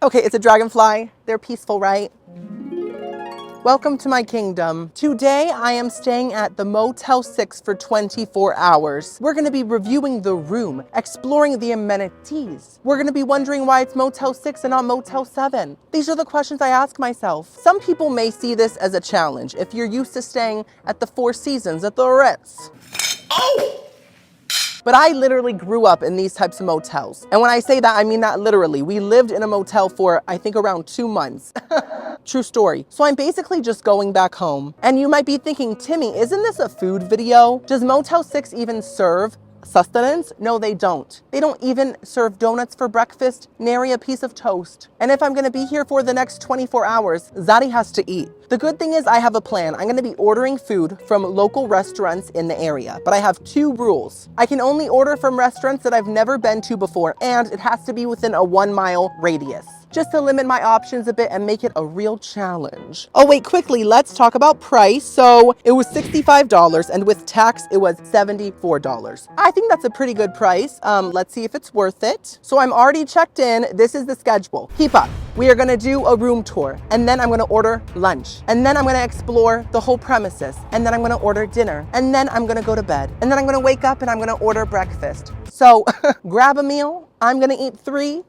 Okay, it's a dragonfly. They're peaceful, right? Welcome to my kingdom. Today, I am staying at the Motel 6 for 24 hours. We're gonna be reviewing the room, exploring the amenities. We're gonna be wondering why it's Motel 6 and not Motel 7. These are the questions I ask myself. Some people may see this as a challenge if you're used to staying at the Four Seasons, at the Ritz. Oh! But I literally grew up in these types of motels. And when I say that, I mean that literally. We lived in a motel for, I think, around 2 months. True story. So I'm basically just going back home. And you might be thinking, Timmy, isn't this a food video? Does Motel 6 even serve sustenance? No, they don't. They don't even serve donuts for breakfast, nary a piece of toast. And if I'm gonna be here for the next 24 hours, Zaddy has to eat. The good thing is I have a plan. I'm gonna be ordering food from local restaurants in the area, but I have 2 rules. I can only order from restaurants that I've never been to before, and it has to be within a 1-mile radius, just to limit my options a bit and make it a real challenge. Oh wait, quickly, let's talk about price. So it was $65 and with tax, it was $74. I think that's a pretty good price. Let's see if it's worth it. So I'm already checked in. This is the schedule. Keep up. We are gonna do a room tour, and then I'm gonna order lunch, and then I'm gonna explore the whole premises, and then I'm gonna order dinner, and then I'm gonna go to bed, and then I'm gonna wake up and I'm gonna order breakfast. So grab a meal. I'm gonna eat 3.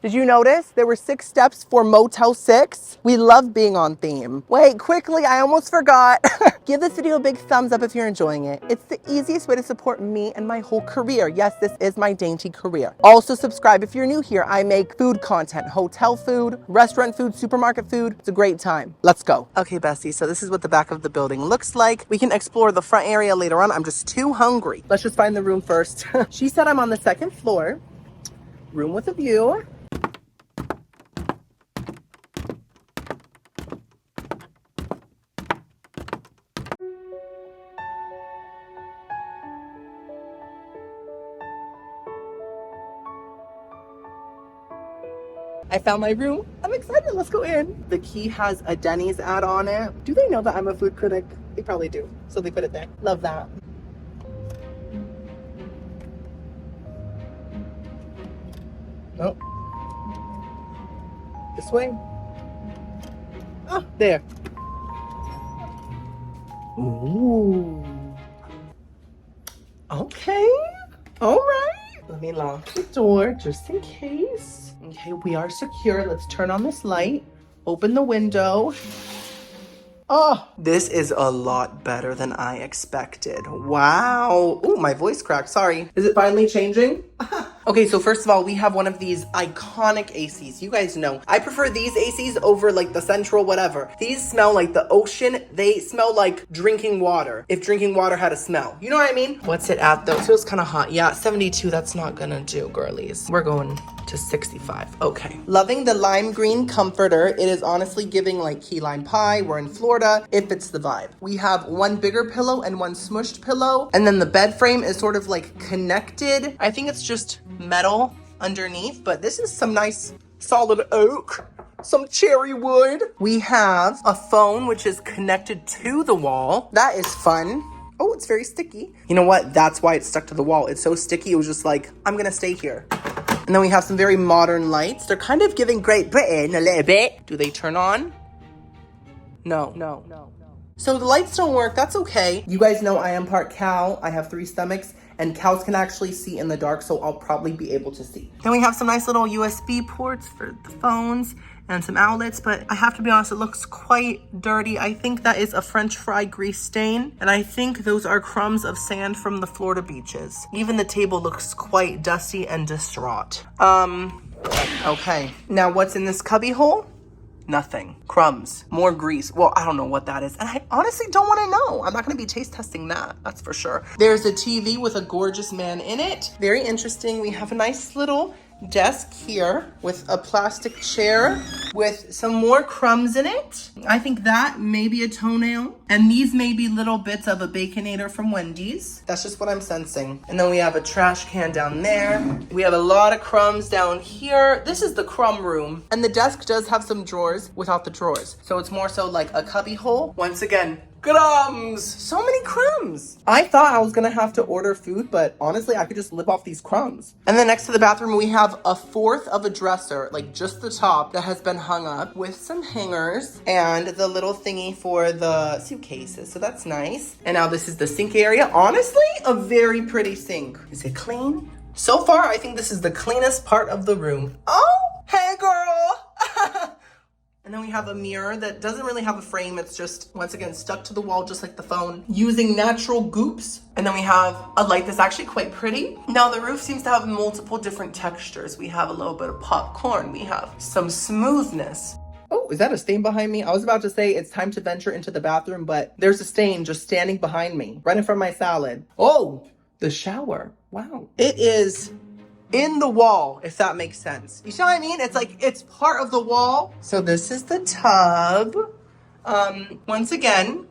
Did you notice there were 6 steps for Motel 6? We love being on theme. Wait, quickly, I almost forgot. Give this video a big thumbs up if you're enjoying it. It's the easiest way to support me and my whole career. Yes, this is my dainty career. Also subscribe if you're new here. I make food content, hotel food, restaurant food, supermarket food. It's a great time. Let's go. Okay, Bessie, so this is what the back of the building looks like. We can explore the front area later on. I'm just too hungry. Let's just find the room first. She said I'm on the 2nd floor. Room with a view. I found my room. I'm excited. Let's go in. The key has a Denny's ad on it. Do they know that I'm a food critic? They probably do. So they put it there. Love that. Oh. This way. Oh, there. Ooh. Okay. All right. Let me lock the door just in case. Okay, we are secure. Let's turn on this light. Open the window. Oh, this is a lot better than I expected. Wow. Oh, my voice cracked. Sorry. Is it finally changing? Okay, so first of all, we have one of these iconic ACs. You guys know, I prefer these ACs over like the central whatever. These smell like the ocean. They smell like drinking water, if drinking water had a smell. You know what I mean? What's it at though? It feels kind of hot. Yeah, 72, that's not gonna do, girlies. We're going to 65. Okay. Loving the lime green comforter. It is honestly giving like key lime pie. We're in Florida. It fits the vibe. We have one bigger pillow and one smushed pillow. And then the bed frame is sort of like connected. I think it's just metal underneath, but this is some nice solid oak, some cherry wood. We have a phone which is connected to the wall. That is fun. Oh, it's very sticky. You know what? That's why it's stuck to the wall. It's so sticky. It was just like, I'm gonna stay here. And then we have some very modern lights. They're kind of giving Great Britain a little bit. Do they turn on? No. So the lights don't work. That's okay. You guys know I am part cow. I have 3 stomachs. And cows can actually see in the dark, so I'll probably be able to see. Then we have some nice little USB ports for the phones and some outlets, but I have to be honest, it looks quite dirty. I think that is a French fry grease stain, and I think those are crumbs of sand from the Florida beaches. Even the table looks quite dusty and distraught. Okay. Now what's in this cubby hole? Nothing. Crumbs. More grease. Well, I don't know what that is. And I honestly don't want to know. I'm not going to be taste testing that. That's for sure. There's a TV with a gorgeous man in it. Very interesting. We have a nice little desk here with a plastic chair with some more crumbs in it. I think that may be a toenail. And these may be little bits of a Baconator from Wendy's. That's just what I'm sensing. And then we have a trash can down there. We have a lot of crumbs down here. This is the crumb room. And the desk does have some drawers without the drawers. So it's more so like a cubby hole. Once again, Crumbs! So many crumbs! I thought I was gonna have to order food, but honestly, I could just live off these crumbs. And then next to the bathroom, we have a fourth of a dresser, like just the top that has been hung up with some hangers and the little thingy for the suitcases. So that's nice. And now this is the sink area. Honestly, a very pretty sink. Is it clean? So far, I think this is the cleanest part of the room. Oh, hey girl! And then we have a mirror that doesn't really have a frame. It's just, once again, stuck to the wall, just like the phone, using natural goops. And then we have a light that's actually quite pretty. Now the roof seems to have multiple different textures. We have a little bit of popcorn. We have some smoothness. Oh, is that a stain behind me? I was about to say it's time to venture into the bathroom, but there's a stain just standing behind me, right in front of my salad. Oh, the shower. Wow. It is in the wall, if that makes sense. You see what I mean? It's like, it's part of the wall. So this is the tub. Once again,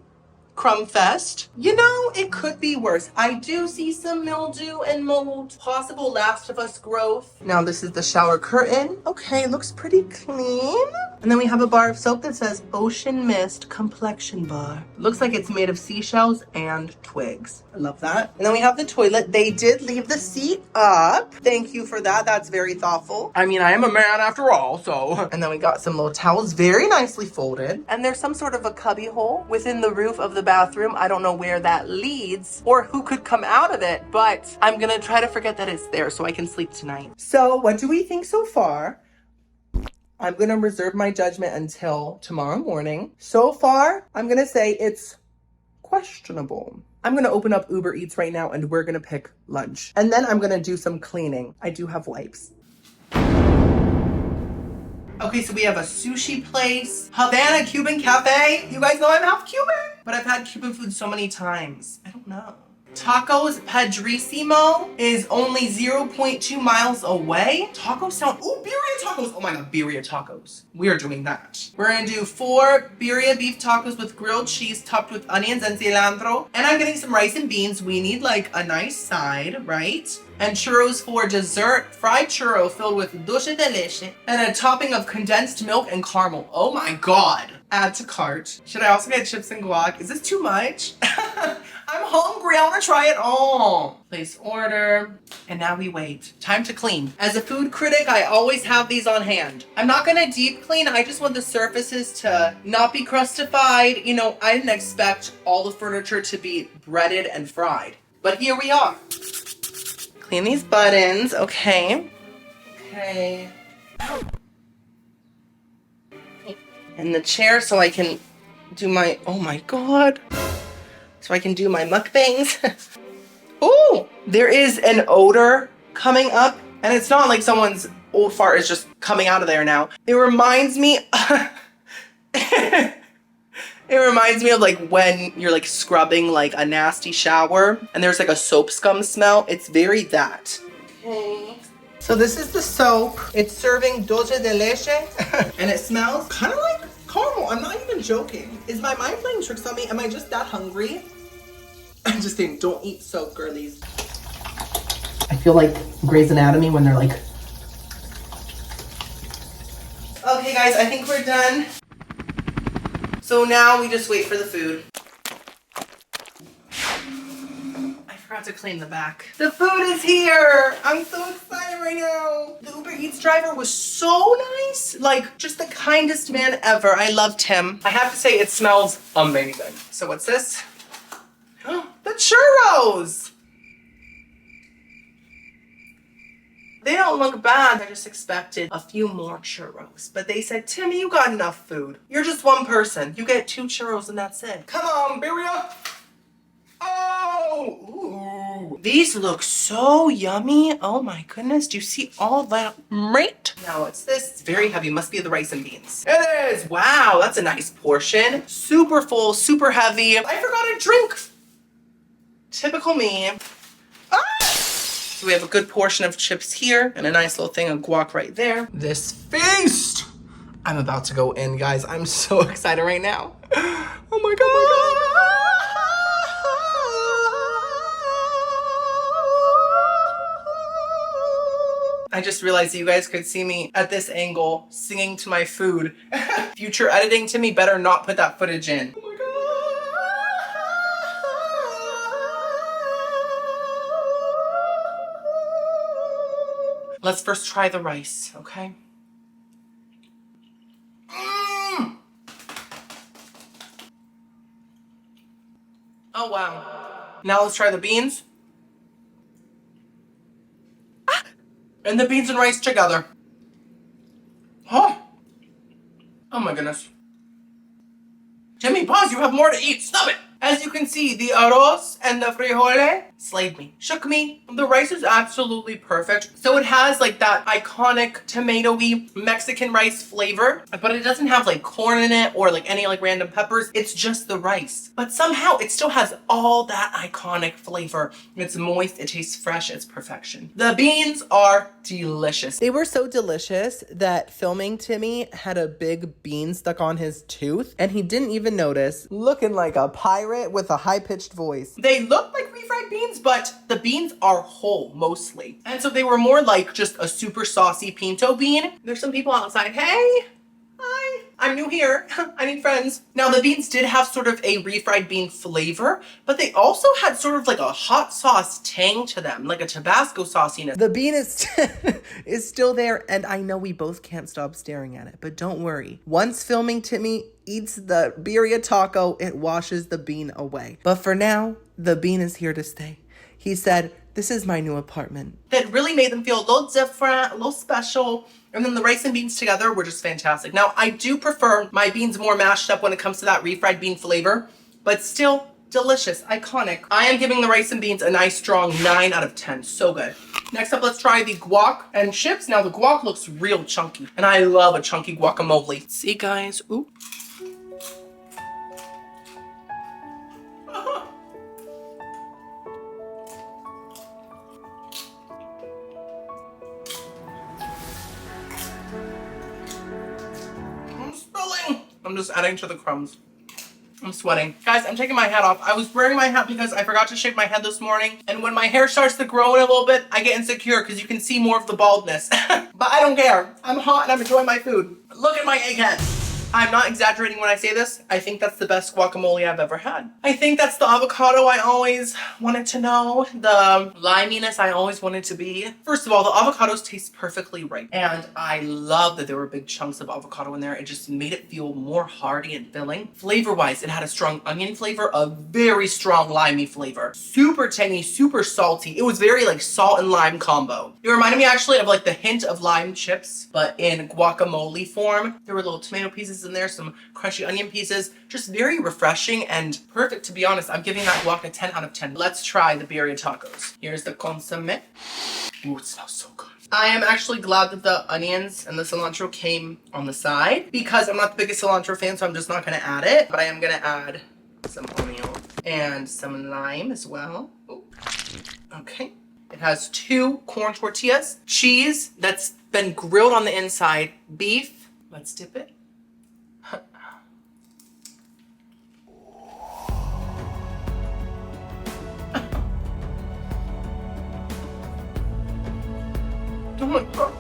crumb fest. You know, it could be worse. I do see some mildew and mold, possible Last of Us growth. Now this is the shower curtain. Okay, looks pretty clean. And then we have a bar of soap that says Ocean Mist Complexion Bar. Looks like it's made of seashells and twigs. I love that. And then we have the toilet. They did leave the seat up. Thank you for that. That's very thoughtful. I mean, I am a man after all, so. And then we got some little towels, very nicely folded. And there's some sort of a cubby hole within the roof of the bathroom. I don't know where that leads or who could come out of it, but I'm gonna try to forget that it's there so I can sleep tonight. So what do we think so far? I'm gonna reserve my judgment until tomorrow morning. So far, I'm gonna say it's questionable. I'm gonna open up Uber Eats right now and we're gonna pick lunch. And then I'm gonna do some cleaning. I do have wipes. Okay, so we have a sushi place, Havana Cuban Cafe. You guys know I'm half Cuban, but I've had Cuban food so many times. I don't know. Tacos Padrissimo is only 0.2 miles away. Tacos sound, ooh, birria tacos. Oh my God, birria tacos. We are doing that. We're gonna do 4 birria beef tacos with grilled cheese topped with onions and cilantro. And I'm getting some rice and beans. We need like a nice side, right? And churros for dessert, fried churro filled with dulce de leche and a topping of condensed milk and caramel. Oh my God. Add to cart. Should I also get chips and guac? Is this too much? I'm hungry, I wanna try it all. Place order, and now we wait. Time to clean. As a food critic, I always have these on hand. I'm not gonna deep clean, I just want the surfaces to not be crustified. You know, I didn't expect all the furniture to be breaded and fried, but here we are. Clean these buttons, okay. Okay. And the chair so I can do my, oh my God. So I can do my mukbangs. Oh, there is an odor coming up and it's not like someone's old fart is just coming out of there now. It reminds me, it reminds me of like when you're like scrubbing like a nasty shower and there's like a soap scum smell. It's very that. Okay. So this is the soap. It's serving dulce de leche and it smells kind of like caramel. I'm not even joking. Is my mind playing tricks on me? Am I just that hungry? I'm just saying, don't eat soap, girlies. I feel like Grey's Anatomy when they're like... Okay guys, I think we're done. So now we just wait for the food. I forgot to clean the back. The food is here! I'm so excited right now. The Uber Eats driver was so nice. Like, just the kindest man ever. I loved him. I have to say, it smells amazing. So what's this? The churros! They don't look bad. I just expected a few more churros. But they said, Timmy, you got enough food. You're just one person. You get 2 churros and that's it. Come on, birria! Oh! Ooh. These look so yummy. Oh my goodness. Do you see all that meat? Now it's this. It's very heavy. Must be the rice and beans. It is! Wow, that's a nice portion. Super full, super heavy. I forgot a drink. Typical me. Ah! So we have a good portion of chips here and a nice little thing of guac right there. This feast! I'm about to go in, guys. I'm so excited right now. Oh my God! I just realized that you guys could see me at this angle singing to my food. Future editing, Timmy better not put that footage in. Oh my God! Let's first try the rice, okay? Oh, wow. Now let's try the beans. And the beans and rice together. Oh. Oh my goodness. Timmy, pause, you have more to eat. Stop it. As you can see, the arroz and the frijole slayed me, shook me. The rice is absolutely perfect. So it has like that iconic tomatoey Mexican rice flavor, but it doesn't have like corn in it or like any like random peppers. It's just the rice. But somehow it still has all that iconic flavor. It's moist, it tastes fresh, it's perfection. The beans are delicious. They were so delicious that filming Timmy had a big bean stuck on his tooth and he didn't even notice, looking like a pirate with a high-pitched voice. They look like refried beans, but the beans are whole mostly. And so they were more like just a super saucy pinto bean. There's some people outside. Hey, hi, I'm new here. I need friends. Now the beans did have sort of a refried bean flavor, but they also had sort of like a hot sauce tang to them, like a Tabasco sauciness. The bean is is still there, and I know we both can't stop staring at it, but don't worry. Once filming Timmy eats the birria taco, it washes the bean away. But for now, the bean is here to stay. He said, "This is my new apartment." That really made them feel a little different, a little special. And then the rice and beans together were just fantastic. Now, I do prefer my beans more mashed up when it comes to that refried bean flavor, but still delicious, iconic. I am giving the rice and beans a nice strong 9 out of 10. So good. Next up, let's try the guac and chips. Now, the guac looks real chunky, and I love a chunky guacamole. See, guys? Ooh. I'm just adding to the crumbs. I'm sweating. Guys, I'm taking my hat off. I was wearing my hat because I forgot to shave my head this morning. And when my hair starts to grow in a little bit, I get insecure because you can see more of the baldness. But I don't care. I'm hot and I'm enjoying my food. Look at my egghead. I'm not exaggerating when I say this. I think that's the best guacamole I've ever had. I think that's the avocado I always wanted to know. The liminess I always wanted to be. First of all, the avocados taste perfectly right. And I love that there were big chunks of avocado in there. It just made it feel more hearty and filling. Flavor-wise, it had a strong onion flavor, a very strong limey flavor. Super tangy, super salty. It was very like salt and lime combo. It reminded me actually of like the hint of lime chips, but in guacamole form. There were little tomato pieces in there, some crunchy onion pieces, just very refreshing and perfect. To be honest, I'm giving that guac a 10 out of 10. Let's try the birria tacos. Here's the consomme. Ooh, it smells so good. I am actually glad that the onions and the cilantro came on the side because I'm not the biggest cilantro fan, so I'm just not going to add it. But I am going to add some onion and some lime as well. Ooh. Okay. It has 2 corn tortillas, cheese that's been grilled on the inside, beef. Let's dip it. Oh my God.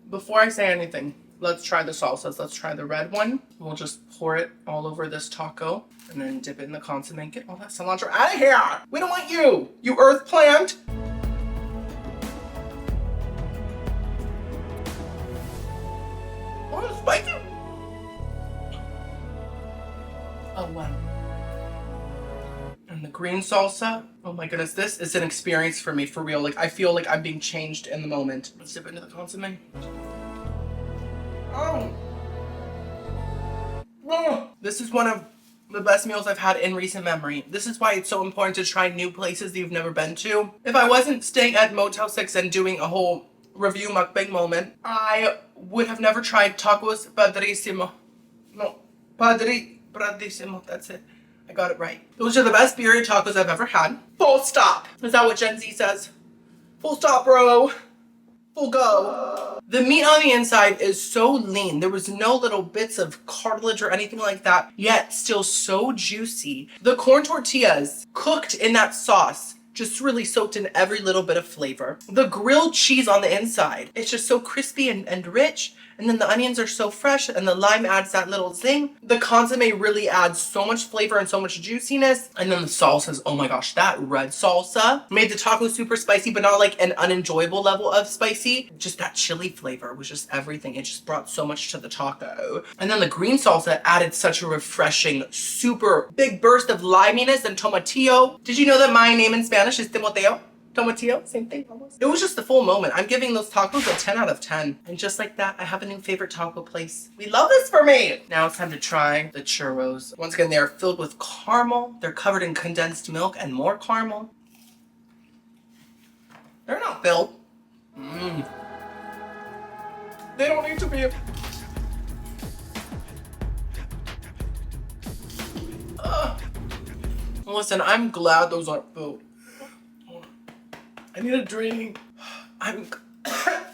Before I say anything, let's try the salsas. Let's try the red one. We'll just pour it all over this taco and then dip it in the consomme and get all that cilantro out of here. We don't want you, you earth plant. Oh, it's spicy. Oh, wow. And the green salsa. Oh my goodness, this is an experience for me, for real. Like, I feel like I'm being changed in the moment. Let's dip into the consomme. Oh. Oh. This is one of the best meals I've had in recent memory. This is why it's so important to try new places that you've never been to. If I wasn't staying at Motel 6 and doing a whole review mukbang moment, I would have never tried tacos padrissimo. No, padrissimo, that's it. I got it right. Those are the best birria tacos I've ever had. Full stop. Is that what Gen Z says? Full stop, bro. Full go. The meat on the inside is so lean. There was no little bits of cartilage or anything like that, yet still so juicy. The corn tortillas cooked in that sauce just really soaked in every little bit of flavor. The grilled cheese on the inside, it's just so crispy and rich. And then the onions are so fresh and the lime adds that little zing. The consomme really adds so much flavor and so much juiciness. And then the salsas, oh my gosh, that red salsa made the taco super spicy, but not like an unenjoyable level of spicy. Just that chili flavor was just everything. It just brought so much to the taco. And then the green salsa added such a refreshing, super big burst of liminess and tomatillo. Did you know that my name in Spanish is Timoteo? Tomatillo, same thing almost. It was just the full moment. I'm giving those tacos a 10 out of 10. And just like that, I have a new favorite taco place. We love this for me. Now it's time to try the churros. Once again, they are filled with caramel. They're covered in condensed milk and more caramel. They're not filled. They don't need to be. Listen, I'm glad those aren't filled. I need a drink. I'm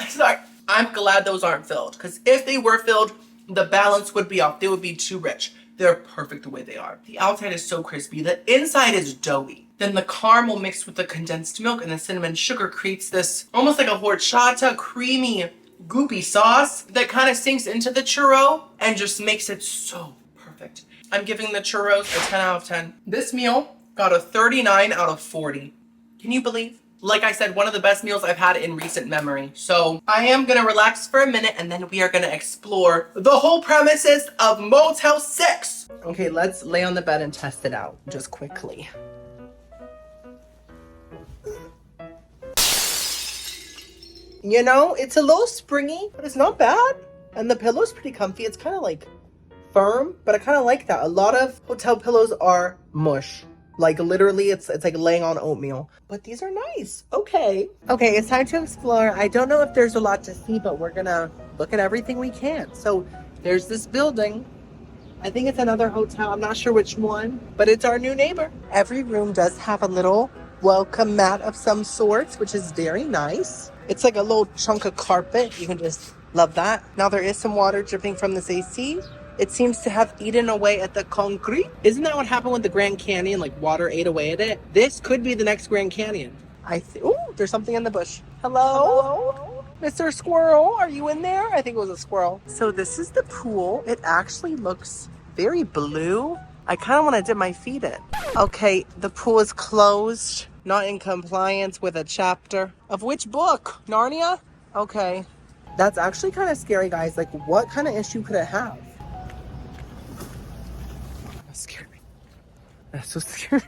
sorry. I'm glad those aren't filled, because if they were filled, the balance would be off. They would be too rich. They're perfect the way they are. The outside is so crispy. The inside is doughy. Then the caramel mixed with the condensed milk and the cinnamon sugar creates this almost like a horchata, creamy, goopy sauce that kind of sinks into the churro and just makes it so perfect. I'm giving the churros a 10 out of 10. This meal got a 39 out of 40. Can you believe? Like I said, one of the best meals I've had in recent memory. So I am gonna relax for a minute and then we are gonna explore the whole premises of Motel 6. Okay, let's lay on the bed and test it out just quickly. You know, it's a little springy, but it's not bad. And the pillow's pretty comfy. It's kind of like firm, but I kind of like that. A lot of hotel pillows are mush. Like literally it's like laying on oatmeal, but these are nice. Okay, it's time to explore. I don't know if there's a lot to see, but we're gonna look at everything we can. So there's this building. I think it's another hotel. I'm not sure which one, but it's our new neighbor. Every room does have a little welcome mat of some sorts, which is very nice. It's like a little chunk of carpet. You can just love that. Now there is some water dripping from this AC. It seems to have eaten away at the concrete. Isn't that what happened with the Grand Canyon? Like water ate away at it? This could be the next Grand Canyon. Oh, there's something in the bush. Hello? Mr. Squirrel, are you in there? I think it was a squirrel. So this is the pool. It actually looks very blue. I kind of want to dip my feet in. Okay, the pool is closed. Not in compliance with a chapter. Of which book? Narnia? Okay. That's actually kind of scary, guys. Like, what kind of issue could it have? That's scary. That's so scary.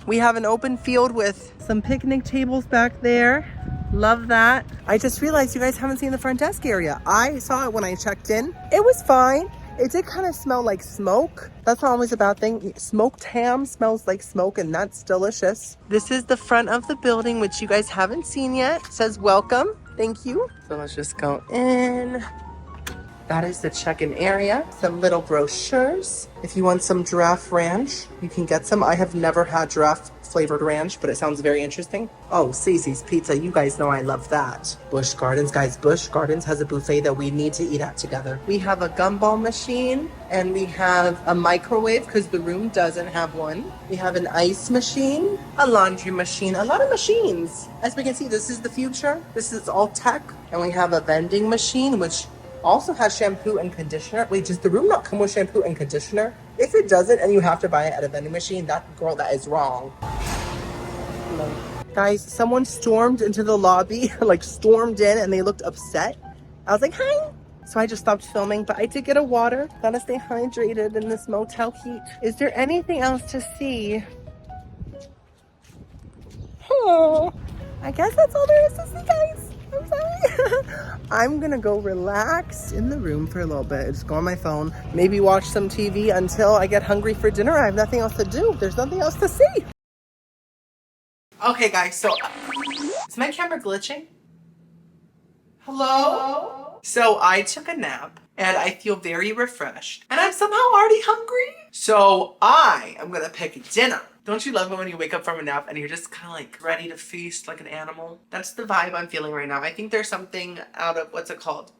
We have an open field with some picnic tables back there. Love that. I just realized you guys haven't seen the front desk area. I saw it when I checked in. It was fine. It did kind of smell like smoke. That's not always a bad thing. Smoked ham smells like smoke and that's delicious. This is the front of the building, which you guys haven't seen yet. It says welcome. Thank you. So let's just go in. That is the check-in area. Some little brochures. If you want some giraffe ranch, you can get some. I have never had giraffe flavored ranch, but it sounds very interesting. Oh, Cece's Pizza. You guys know I love that. Busch Gardens. Guys, Busch Gardens has a buffet that we need to eat at together. We have a gumball machine and we have a microwave because the room doesn't have one. We have an ice machine, a laundry machine, a lot of machines. As we can see, this is the future. This is all tech. And we have a vending machine, which also has shampoo and conditioner. Wait, does the room not come with shampoo and conditioner? If it doesn't and you have to buy it at a vending machine, that is wrong. No. Guys, someone stormed into the lobby, like stormed in and they looked upset. I was like, hi. So I just stopped filming, but I did get a water. Gotta stay hydrated in this motel heat. Is there anything else to see? Oh, I guess that's all there is to see, guys. I'm sorry. I'm gonna go relax in the room for a little bit. Just go on my phone. Maybe watch some TV until I get hungry for dinner. I have nothing else to do. There's nothing else to see. Okay, guys, so is my camera glitching? Hello? So I took a nap and I feel very refreshed and I'm somehow already hungry. So I am gonna pick dinner. Don't you love it when you wake up from a nap and you're just kind of like ready to feast like an animal? That's the vibe I'm feeling right now. I think there's something out of, what's it called?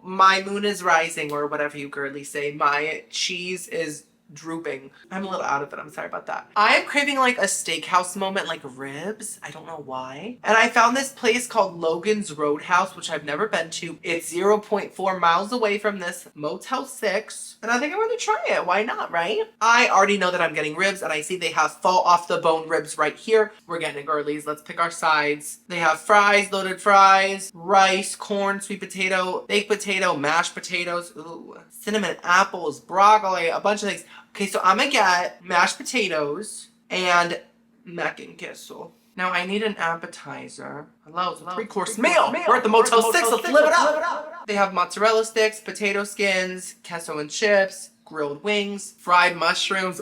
My moon is rising or whatever you girly say. My cheese is drooping. I'm a little out of it. I'm sorry about that. I am craving like a steakhouse moment, like ribs. I don't know why. And I found this place called Logan's Roadhouse, which I've never been to. It's 0.4 miles away from this Motel 6. And I think I'm going to try it. Why not, right? I already know that I'm getting ribs, and I see they have fall off the bone ribs right here. We're getting girlies. Let's pick our sides. They have fries, loaded fries, rice, corn, sweet potato, baked potato, mashed potatoes, ooh, cinnamon apples, broccoli, a bunch of things. Okay, so I'm gonna get mashed potatoes and mac and queso. Now I need an appetizer. Hello, it's a three-course meal. We're at the Motel 6, let's live it up. They have mozzarella sticks, potato skins, queso and chips, grilled wings, fried mushrooms,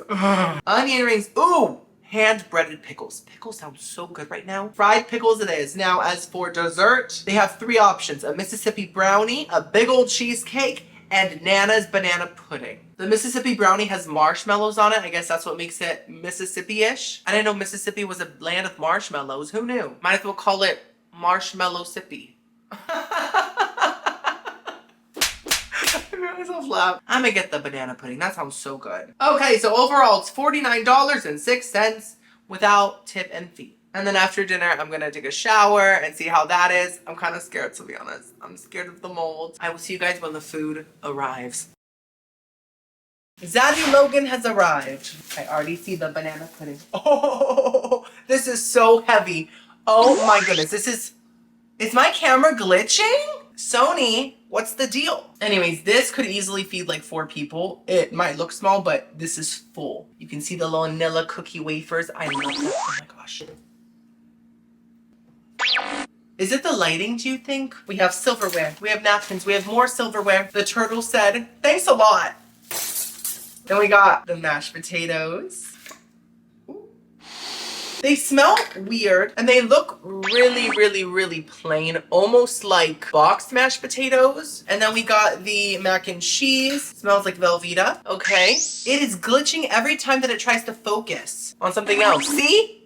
onion rings, ooh, hand-breaded pickles. Pickles sound so good right now. Fried pickles it is. Now, as for dessert, they have 3 options. A Mississippi brownie, a big old cheesecake, and Nana's banana pudding. The Mississippi brownie has marshmallows on it. I guess that's what makes it Mississippi-ish. I didn't know Mississippi was a land of marshmallows. Who knew? Might as well call it Marshmallow-sippy. I'm gonna get the banana pudding. That sounds so good. Okay, so overall it's $49.06 without tip and fee. And then after dinner, I'm gonna take a shower and see how that is. I'm kind of scared, to be honest. I'm scared of the mold. I will see you guys when the food arrives. Zaddy Logan has arrived. I already see the banana pudding. Oh, this is so heavy. Oh my goodness, is my camera glitching? Sony, what's the deal? Anyways, this could easily feed like 4 people. It might look small, but this is full. You can see the little Nilla cookie wafers. I love that. Oh my gosh. Is it the lighting, do you think? We have silverware. We have napkins. We have more silverware. The turtle said, thanks a lot. Then we got the mashed potatoes. Ooh. They smell weird and they look really, really, really plain, almost like boxed mashed potatoes. And then we got the mac and cheese. Smells like Velveeta. Okay. It is glitching every time that it tries to focus on something else. See?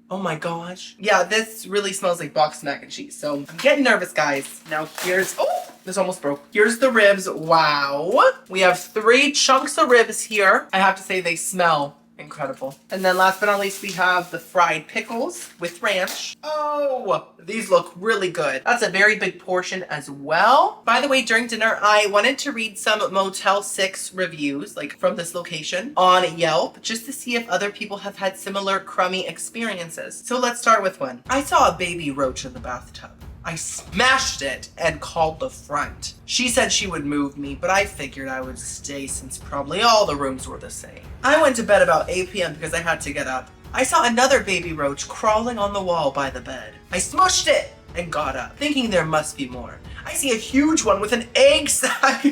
Oh my gosh. Yeah, this really smells like boxed mac and cheese. So I'm getting nervous, guys. Now here's, oh, this almost broke. Here's the ribs. Wow. We have 3 chunks of ribs here. I have to say they smell incredible. And then last but not least, we have the fried pickles with ranch. Oh, these look really good. That's a very big portion as well. By the way, during dinner, I wanted to read some Motel 6 reviews, like from this location, on Yelp, just to see if other people have had similar crummy experiences. So let's start with one. I saw a baby roach in the bathtub. I smashed it and called the front. She said she would move me, but I figured I would stay since probably all the rooms were the same. I went to bed about 8 p.m. because I had to get up. I saw another baby roach crawling on the wall by the bed. I smushed it and got up, thinking there must be more. I see a huge one with an egg sack.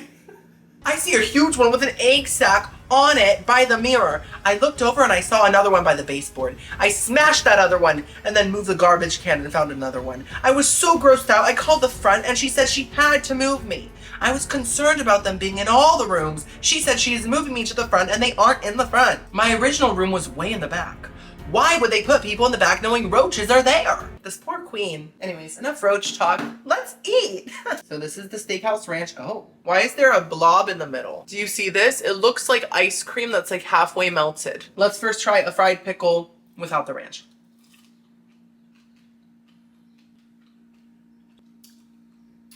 I see a huge one with an egg sack on it by the mirror. I looked over and I saw another one by the baseboard. I smashed that other one and then moved the garbage can and found another one. I was so grossed out, I called the front and she said she had to move me. I was concerned about them being in all the rooms. She said she is moving me to the front and they aren't in the front. My original room was way in the back. Why would they put people in the back knowing roaches are there? This poor queen. Anyways, enough roach talk. Let's eat. So this is the steakhouse ranch. Oh, why is there a blob in the middle? Do you see this? It looks like ice cream that's like halfway melted. Let's first try a fried pickle without the ranch.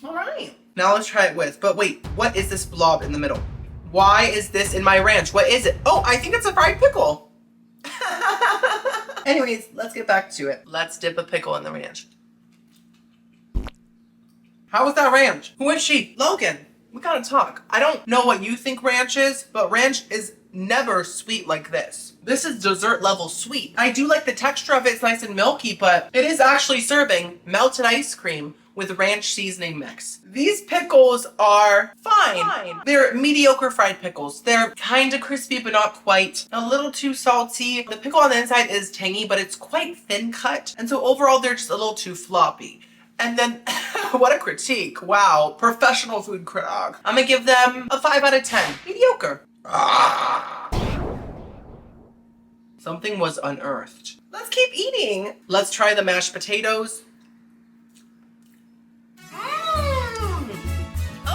All right. Now let's try it with, but wait, what is this blob in the middle? Why is this in my ranch? What is it? Oh, I think it's a fried pickle. Anyways, let's get back to it. Let's dip a pickle in the ranch. How was that ranch? Who is she? Logan. We gotta talk. I don't know what you think ranch is, but ranch is never sweet like this. This is dessert level sweet. I do like the texture of it. It's nice and milky, but it is actually serving melted ice cream with ranch seasoning mix. These pickles are fine. They're mediocre fried pickles. They're kind of crispy, but not quite. A little too salty. The pickle on the inside is tangy, but it's quite thin cut. And so overall, they're just a little too floppy. And then, what a critique. Wow, professional food critic. I'm gonna give them a 5 out of 10. Mediocre. Something was unearthed. Let's keep eating. Let's try the mashed potatoes.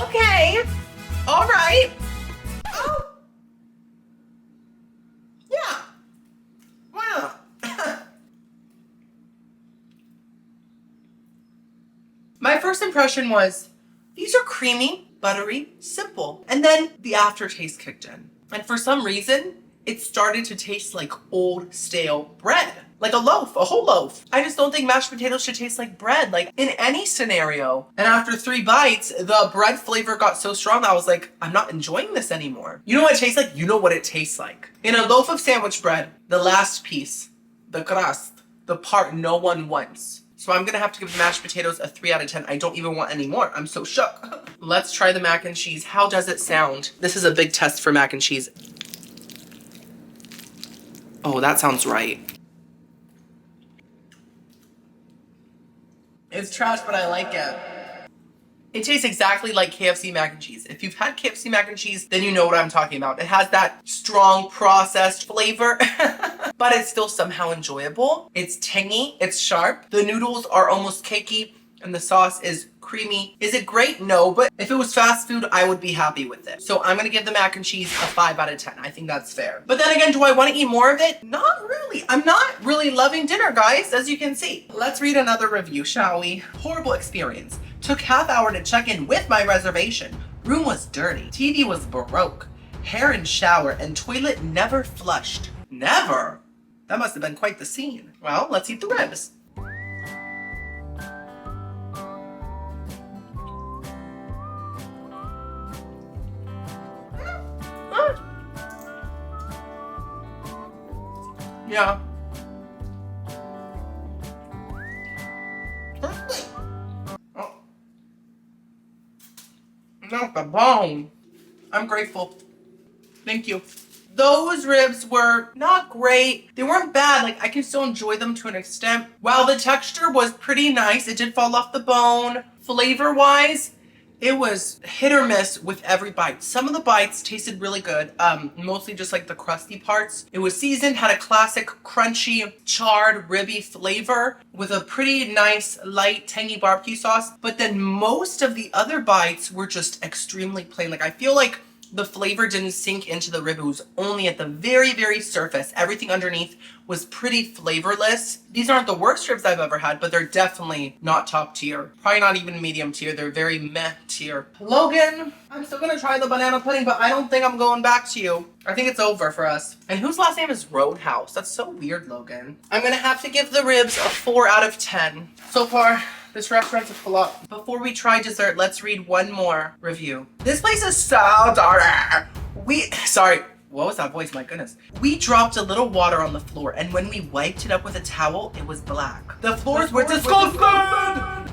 Okay. All right. Oh. Yeah. Why not? My first impression was, these are creamy, buttery, simple. And then the aftertaste kicked in. And for some reason, it started to taste like old, stale bread. Like a loaf, a whole loaf. I just don't think mashed potatoes should taste like bread, like in any scenario. And after 3 bites, the bread flavor got so strong that I was like, I'm not enjoying this anymore. You know what it tastes like? You know what it tastes like. In a loaf of sandwich bread, the last piece, the crust, the part no one wants. So I'm gonna have to give the mashed potatoes a 3 out of 10. I don't even want any more. I'm so shook. Let's try the mac and cheese. How does it sound? This is a big test for mac and cheese. Oh, that sounds right. It's trash, but I like it. It tastes exactly like KFC mac and cheese. If you've had KFC mac and cheese, then you know what I'm talking about. It has that strong processed flavor, but it's still somehow enjoyable. It's tangy, it's sharp. The noodles are almost cakey, and the sauce is creamy. Is it great? No, but if it was fast food, I would be happy with it. So I'm gonna give the mac and cheese a 5 out of 10. I think that's fair. But then again, do I want to eat more of it? Not really. I'm not really loving dinner, guys, as you can see. Let's read another review, shall we? Horrible experience. Took half hour to check in with my reservation. Room was dirty. TV was broke. Hair in shower and toilet never flushed. Never? That must have been quite the scene. Well, let's eat the ribs. Yeah. Oh. Not the bone. I'm grateful. Thank you. Those ribs were not great. They weren't bad. Like, I can still enjoy them to an extent. While the texture was pretty nice, it did fall off the bone. Flavor-wise, it was hit or miss with every bite. Some of the bites tasted really good, mostly just like the crusty parts. It was seasoned, had a classic crunchy, charred, ribby flavor with a pretty nice, light, tangy barbecue sauce. But then most of the other bites were just extremely plain. Like, I feel like the flavor didn't sink into the rib. It was only at the very, very surface. Everything underneath was pretty flavorless. These aren't the worst ribs I've ever had, but they're definitely not top tier. Probably not even medium tier. They're very meh tier. Logan, I'm still gonna try the banana pudding, but I don't think I'm going back to you. I think it's over for us. And whose last name is Roadhouse? That's so weird, Logan. I'm gonna have to give the ribs a 4 out of 10. So far, this restaurant's a flop. Before we try dessert, let's read one more review. This place is so dirty. Sorry, what was that voice? My goodness. We dropped a little water on the floor, and when we wiped it up with a towel, it was black. The floors were disgusting.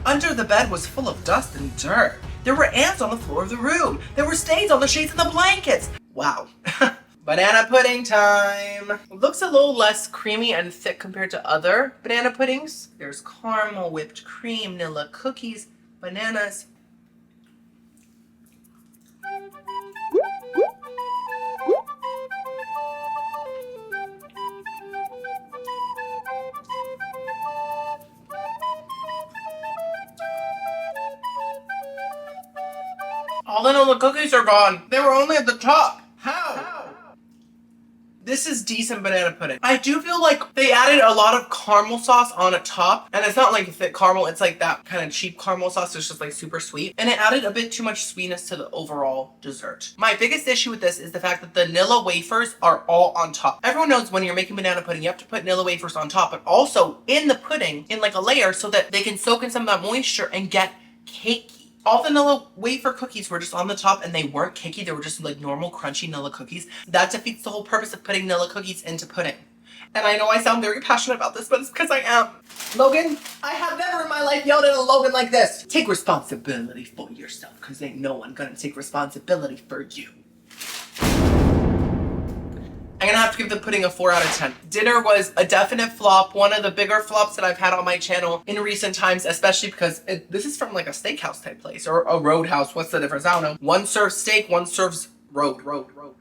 Under the bed was full of dust and dirt. There were ants on the floor of the room. There were stains on the sheets and the blankets. Wow. Banana pudding time. Looks a little less creamy and thick compared to other banana puddings. There's caramel, whipped cream, vanilla cookies, bananas. All the vanilla cookies are gone. They were only at the top. How? This is decent banana pudding. I do feel like they added a lot of caramel sauce on a top, and it's not like thick caramel, it's like that kind of cheap caramel sauce. It's just like super sweet, and it added a bit too much sweetness to the overall dessert. My biggest issue with this is the fact that the vanilla wafers are all on top. Everyone knows when you're making banana pudding, you have to put vanilla wafers on top, but also in the pudding, in like a layer, so that they can soak in some of that moisture and get cakey. All vanilla wafer cookies were just on the top, and they weren't cakey. They were just like normal crunchy vanilla cookies. That defeats the whole purpose of putting vanilla cookies into pudding. And I know I sound very passionate about this, but it's because I am. Logan, I have never in my life yelled at a Logan like this. Take responsibility for yourself, because ain't no one gonna take responsibility for you. I'm gonna have to give the pudding a 4 out of 10. Dinner was a definite flop, one of the bigger flops that I've had on my channel in recent times, especially because this is from like a steakhouse type place, or a roadhouse. What's the difference? I don't know. One serves steak, one serves road.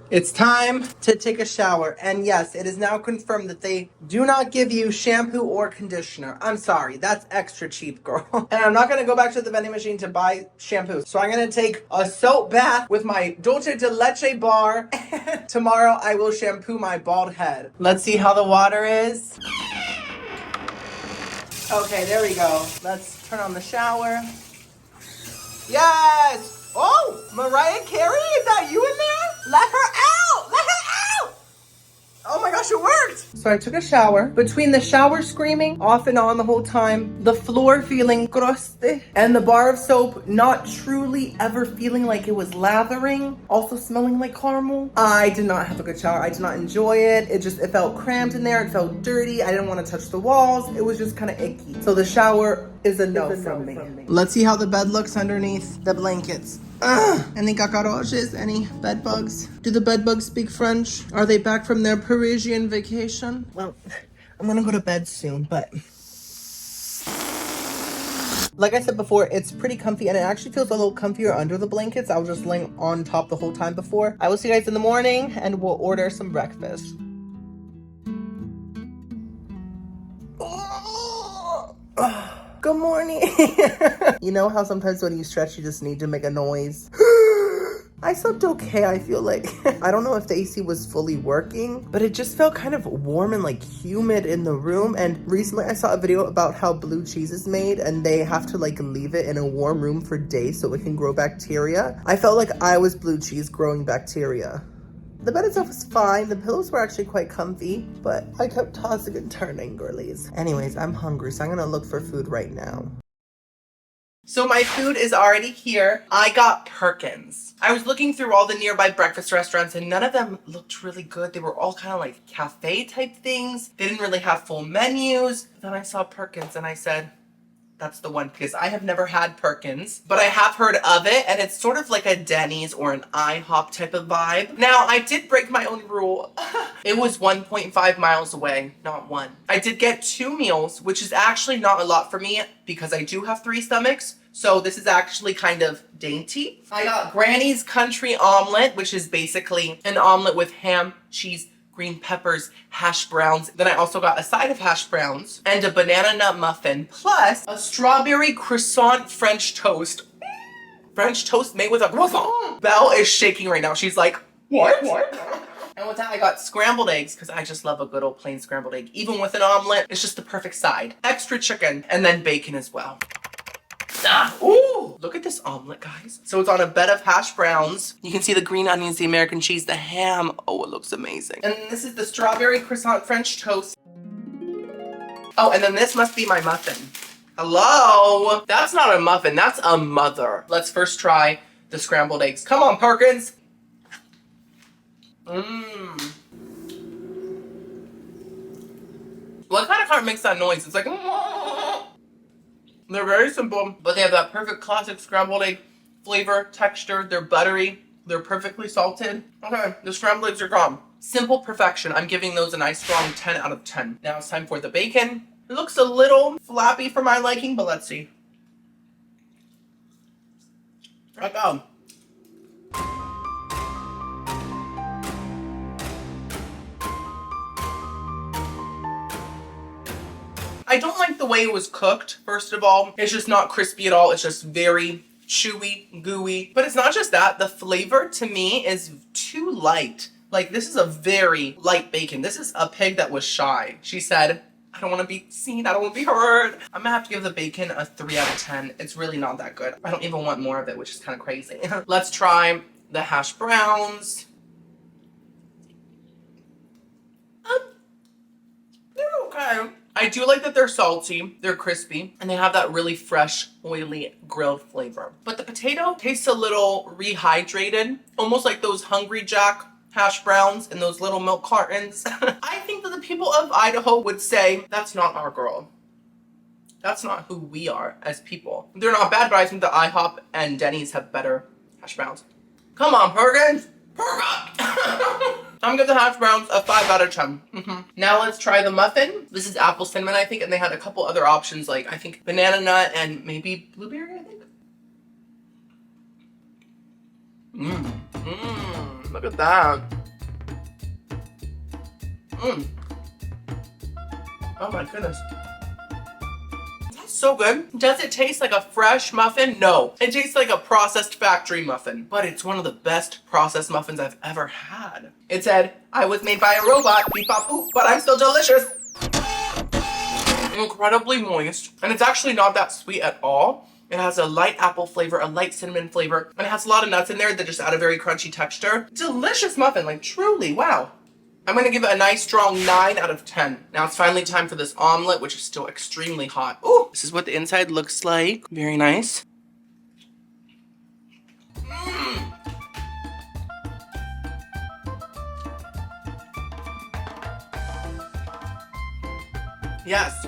It's time to take a shower. And yes, it is now confirmed that they do not give you shampoo or conditioner. I'm sorry, that's extra cheap, girl. And I'm not gonna go back to the vending machine to buy shampoo. So I'm gonna take a soap bath with my Dulce de Leche bar. And tomorrow I will shampoo my bald head. Let's see how the water is. Okay, there we go. Let's turn on the shower. Yes! Oh, Mariah Carey, is that you in there? Let her out! Let her out! Oh my gosh, it worked! So I took a shower. Between the shower screaming off and on the whole time, the floor feeling crusty, and the bar of soap not truly ever feeling like it was lathering, also smelling like caramel, I did not have a good shower. I did not enjoy it. It felt cramped in there. It felt dirty. I didn't want to touch the walls. It was just kind of icky. So the shower is a no from me. Let's see how the bed looks underneath the blankets. Any cacaroches? Any bed bugs? Do the bed bugs speak French? Are they back from their Parisian vacation? Well, I'm gonna go to bed soon, but like I said before, it's pretty comfy and it actually feels a little comfier under the blankets. I was just laying on top the whole time before. I will see you guys in the morning and we'll order some breakfast. Good morning. You know how sometimes when you stretch, you just need to make a noise? I slept okay, I feel like. I don't know if the AC was fully working, but it just felt kind of warm and like humid in the room. And recently I saw a video about how blue cheese is made and they have to like leave it in a warm room for days so it can grow bacteria. I felt like I was blue cheese growing bacteria. The bed itself was fine. The pillows were actually quite comfy, but I kept tossing and turning, girlies. Anyways, I'm hungry, so I'm gonna look for food right now. So my food is already here. I got Perkins. I was looking through all the nearby breakfast restaurants and none of them looked really good. They were all kind of like cafe type things. They didn't really have full menus. Then I saw Perkins and I said, that's the one, because I have never had Perkins, but I have heard of it, and it's sort of like a Denny's or an IHOP type of vibe. Now, I did break my own rule. It was 1.5 miles away, not one. I did get 2 meals, which is actually not a lot for me because I do have 3 stomachs, so this is actually kind of dainty. I got Granny's Country Omelet, which is basically an omelet with ham, cheese, green peppers, hash browns. Then I also got a side of hash browns and a banana nut muffin, plus a strawberry croissant French toast. French toast made with a croissant. Belle is shaking right now. She's like, what? And with that, I got scrambled eggs because I just love a good old plain scrambled egg. Even with an omelet, it's just the perfect side. Extra chicken and then bacon as well. Ooh, look at this omelet, guys. So it's on a bed of hash browns. You can see the green onions, the American cheese, the ham. Oh, it looks amazing. And this is the strawberry croissant French toast. Oh, and then this must be my muffin. Hello? That's not a muffin, that's a mother. Let's first try the scrambled eggs. Come on, Perkins. Mmm. Well, it kind of makes that noise. It's like, they're very simple, but they have that perfect classic scrambled egg flavor, texture. They're buttery. They're perfectly salted. Okay, the scrambled eggs are gone. Simple perfection. I'm giving those a nice strong 10 out of 10. Now it's time for the bacon. It looks a little flappy for my liking, but let's see. Right go. I don't like the way it was cooked, first of all. It's just not crispy at all. It's just very chewy, gooey. But it's not just that. The flavor to me is too light. Like, this is a very light bacon. This is a pig that was shy. She said, I don't want to be seen. I don't want to be heard. I'm gonna have to give the bacon a 3 out of 10. It's really not that good. I don't even want more of it, which is kind of crazy. Let's try the hash browns. They're okay. I do like that they're salty, they're crispy, and they have that really fresh, oily, grilled flavor. But the potato tastes a little rehydrated, almost like those Hungry Jack hash browns in those little milk cartons. I think that the people of Idaho would say, that's not our girl. That's not who we are as people. They're not bad, but I think the IHOP and Denny's have better hash browns. Come on, Perkins. Perfect. I'm gonna give the hash browns a 5 out of 10. Now let's try the muffin. This is apple cinnamon, I think, and they had a couple other options, like I think banana nut and maybe blueberry, I think. Look at that. Oh my goodness. That's so good. Does it taste like a fresh muffin? No. It tastes like a processed factory muffin. But it's one of the best processed muffins I've ever had. It said, I was made by a robot, beep bop boop, but I'm still delicious. Incredibly moist. And it's actually not that sweet at all. It has a light apple flavor, a light cinnamon flavor, and it has a lot of nuts in there that just add a very crunchy texture. Delicious muffin, like truly, wow. I'm gonna give it a nice strong 9 out of 10. Now it's finally time for this omelet, which is still extremely hot. Ooh, this is what the inside looks like. Very nice. Yes.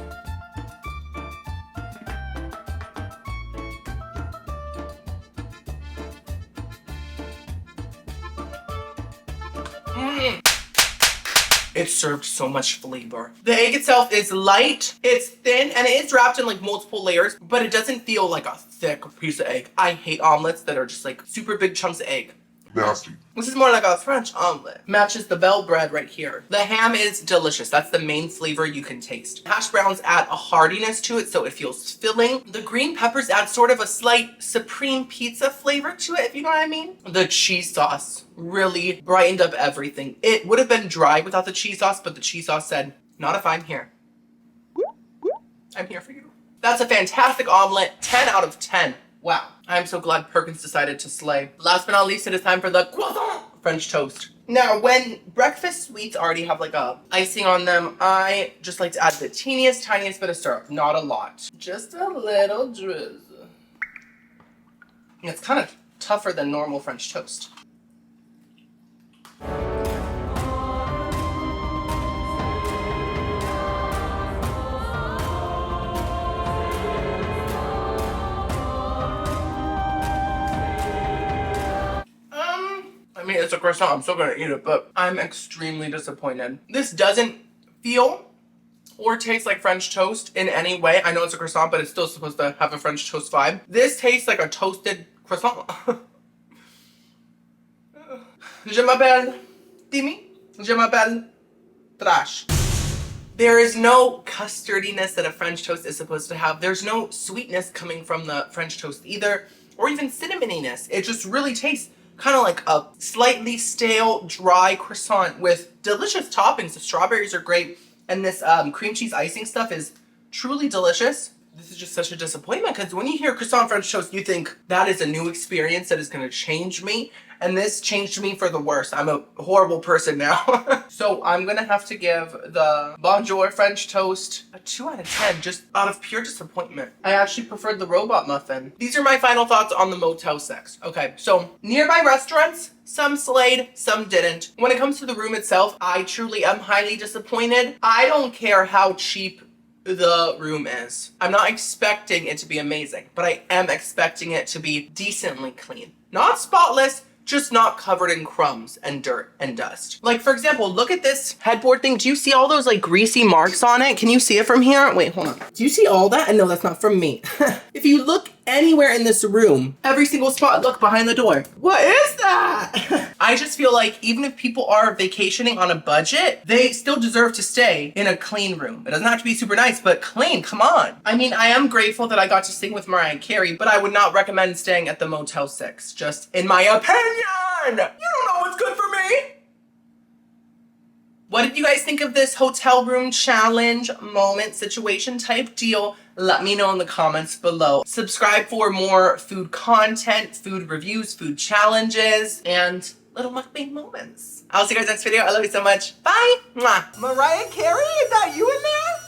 It served so much flavor. The egg itself is light, it's thin, and it is wrapped in like multiple layers, but it doesn't feel like a thick piece of egg. I hate omelets that are just like super big chunks of egg. Nasty. This is more like a French omelet. Matches the bell bread right here. The ham is delicious. That's the main flavor you can taste. Hash browns add a heartiness to it, so it feels filling. The green peppers add sort of a slight supreme pizza flavor to it, if you know what I mean. The cheese sauce really brightened up everything. It would have been dry without the cheese sauce, but the cheese sauce said, not if I'm here. I'm here for you. That's a fantastic omelet. 10 out of 10. Wow, I'm so glad Perkins decided to slay. Last but not least, it is time for the croissant French toast. Now, when breakfast sweets already have like a icing on them, I just like to add the teeniest, tiniest bit of syrup. Not a lot. Just a little drizzle. It's kind of tougher than normal French toast. I mean, it's a croissant, I'm still gonna eat it, but I'm extremely disappointed. This doesn't feel or taste like French toast in any way. I know it's a croissant, but it's still supposed to have a French toast vibe. This tastes like a toasted croissant. Je m'appelle Timmy. Je m'appelle Trash. There is no custardiness that a French toast is supposed to have. There's no sweetness coming from the French toast either, or even cinnamoniness. It just really tastes kind of like a slightly stale, dry croissant with delicious toppings. The strawberries are great, and this cream cheese icing stuff is truly delicious. This is just such a disappointment, because when you hear croissant French toast, you think that is a new experience that is going to change me, and this changed me for the worse. I'm a horrible person now. So I'm going to have to give the Bonjour French toast a 2 out of 10, just out of pure disappointment. I actually preferred the robot muffin. These are my final thoughts on the Motel 6. Okay, so nearby restaurants, some slayed, some didn't. When it comes to the room itself, I truly am highly disappointed. I don't care how cheap the room is. I'm not expecting it to be amazing, but I am expecting it to be decently clean. Not spotless, just not covered in crumbs and dirt and dust. Like, for example, look at this headboard thing. Do you see all those like greasy marks on it? Can you see it from here? Wait, hold on. Do you see all that? And no, that's not from me. If you look anywhere in this room, every single spot, look behind the door. What is that? I just feel like even if people are vacationing on a budget, they still deserve to stay in a clean room. It doesn't have to be super nice, but clean, come on. I mean, I am grateful that I got to sing with Mariah Carey, but I would not recommend staying at the Motel 6, just in my opinion. You don't know what's good for me. What did you guys think of this hotel room challenge moment situation type deal? Let me know in the comments below. Subscribe for more food content, food reviews, food challenges, and little mukbang moments. I'll see you guys next video. I love you so much. Bye. Mwah. Mariah Carey, is that you in there?